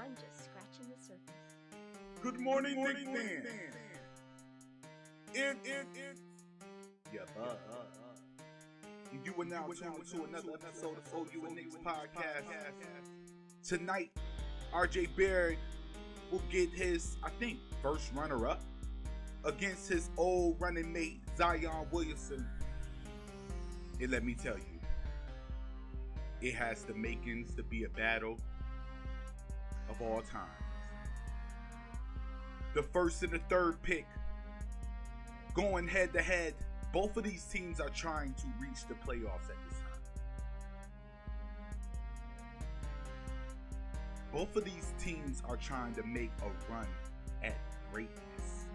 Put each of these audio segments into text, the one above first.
I'm just scratching the surface. Good morning, Knicks fans. It's yeah, you are now tuned to another episode of OU and Knicks podcast. Tonight, RJ Barrett will get his, I think, first runner-up against his old running mate Zion Williamson. And let me tell you, it has the makings to be a battle of all times. The first and the third pick going head to head. Both of these teams are trying to reach the playoffs at this time. Both of these teams are trying to make a run at greatness.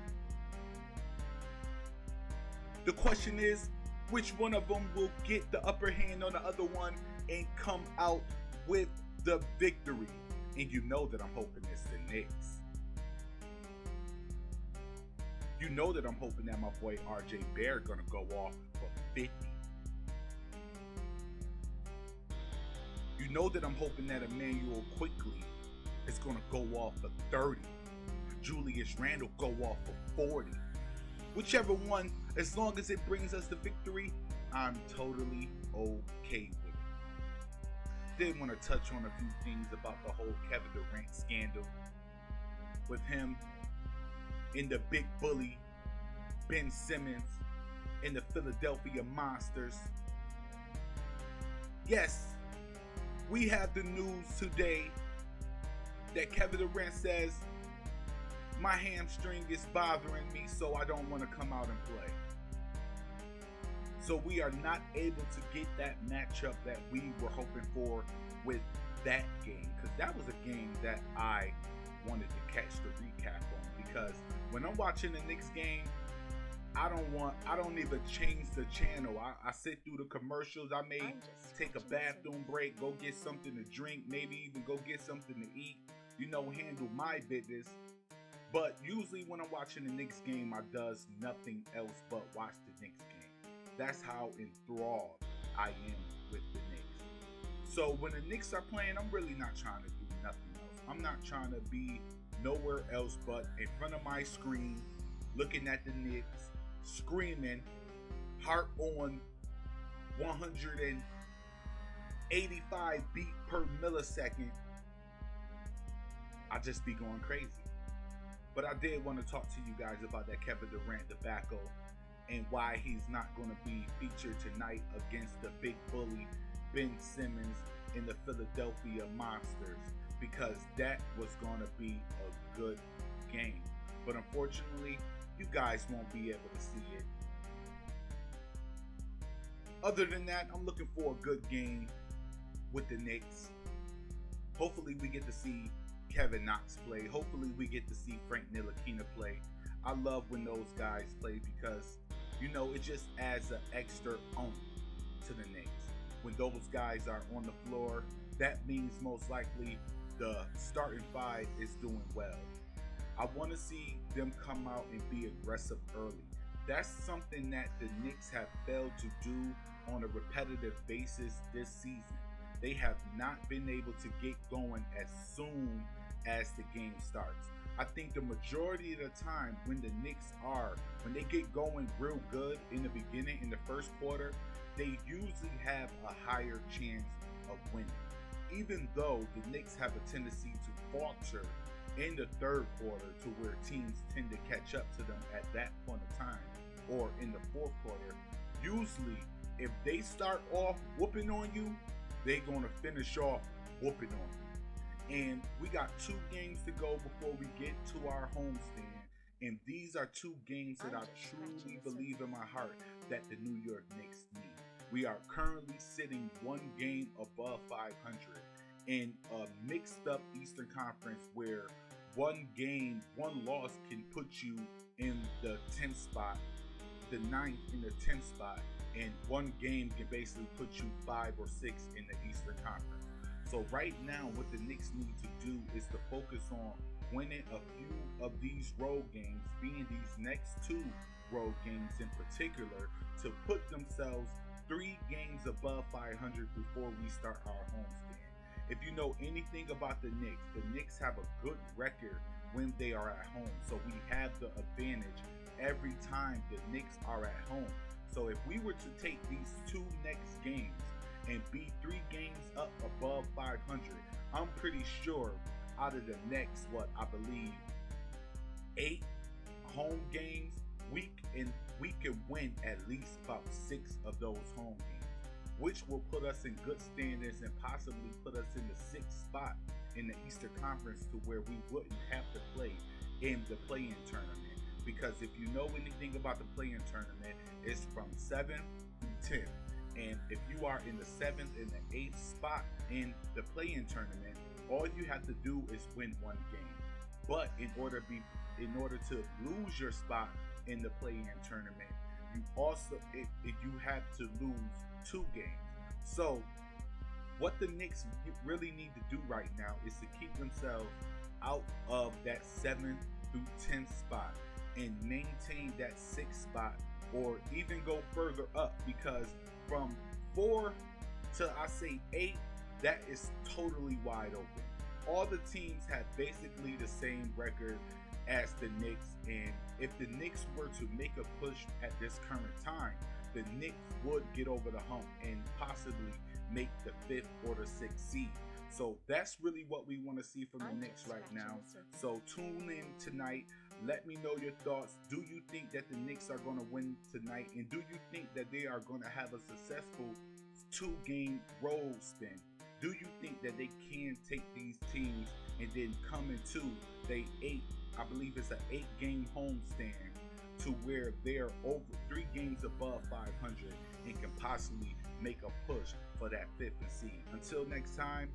The question is, which one of them will get the upper hand on the other one and come out with the victory? And you know that I'm hoping it's the Knicks. You know that I'm hoping that my boy RJ Barrett gonna go off for 50. You know that I'm hoping that Emmanuel Quickly is gonna go off for 30. Julius Randle go off for 40. Whichever one, as long as it brings us the victory, I'm totally okay with it. Did want to touch on a few things about the whole Kevin Durant scandal with him in the big bully Ben Simmons in the Philadelphia Monsters. Yes, we have the news today that Kevin Durant says, my hamstring is bothering me, so I don't want to come out and play. So we are not able to get that matchup that we were hoping for with that game, because that was a game that I wanted to catch the recap on, because when I'm watching the Knicks game, I don't even change the channel. I sit through the commercials. I may take a bathroom break, go get something to drink, maybe even go get something to eat, handle my business. But usually when I'm watching the Knicks game, I does nothing else but watch the Knicks game. That's how enthralled I am with the Knicks. So when the Knicks are playing, I'm really not trying to do nothing else. I'm not trying to be nowhere else but in front of my screen, looking at the Knicks, screaming, heart on 185 beat per millisecond. I just be going crazy. But I did want to talk to you guys about that Kevin Durant debacle and why he's not going to be featured tonight against the big bully Ben Simmons in the Philadelphia Monsters, because that was going to be a good game. But unfortunately, you guys won't be able to see it. Other than that, I'm looking for a good game with the Knicks. Hopefully we get to see Kevin Knox play. Hopefully we get to see Frank Ntilikina play. I love when those guys play because, it just adds an extra oomph to the Knicks. When those guys are on the floor, that means most likely the starting five is doing well. I want to see them come out and be aggressive early. That's something that the Knicks have failed to do on a repetitive basis this season. They have not been able to get going as soon as the game starts. I think the majority of the time when the Knicks when they get going real good in the beginning, in the first quarter, they usually have a higher chance of winning. Even though the Knicks have a tendency to falter in the third quarter to where teams tend to catch up to them at that point of time, or in the fourth quarter, usually if they start off whooping on you, they're going to finish off whooping on you. And we got 2 games to go before we get to our homestand. And these are 2 games that I truly believe in my heart that the New York Knicks need. We are currently sitting 1 game above 500 in a mixed up Eastern Conference where 1 game, 1 loss can put you in the 10th spot, the 9th in the 10th spot, and 1 game can basically put you 5 or 6 in the Eastern Conference. So right now, what the Knicks need to do is to focus on winning a few of these road games, being these next 2 road games in particular, to put themselves 3 games above 500 before we start our homestand. If you know anything about the Knicks have a good record when they are at home. So we have the advantage every time the Knicks are at home. So if we were to take these two next games and be 3 games up above 500, I'm pretty sure out of the next, I believe 8 home games, we can win at least about 6 of those home games, which will put us in good standings and possibly put us in the 6th spot in the Eastern Conference, to where we wouldn't have to play in the play-in tournament. Because if you know anything about the play-in tournament, it's from 7 through 10. And if you are in the 7th and the 8th spot in the play-in tournament, all you have to do is win 1 game. But in order to lose your spot in the play-in tournament, you have to lose 2 games. So what the Knicks really need to do right now is to keep themselves out of that 7th through 10th spot and maintain that 6th spot, or even go further up, because from 4 to, I say, 8, that is totally wide open. All the teams have basically the same record as the Knicks, and if the Knicks were to make a push at this current time, the Knicks would get over the hump and possibly make the 5th or the 6th seed. So that's really what we want to see from the Knicks right now. So tune in tonight. Let me know your thoughts. Do you think that the Knicks are going to win tonight? And do you think that they are going to have a successful 2-game road spin? Do you think that they can take these teams and then come into I believe it's an 8-game homestand, to where they're over 3 games above 500 and can possibly make a push for that 5th seed? Until next time,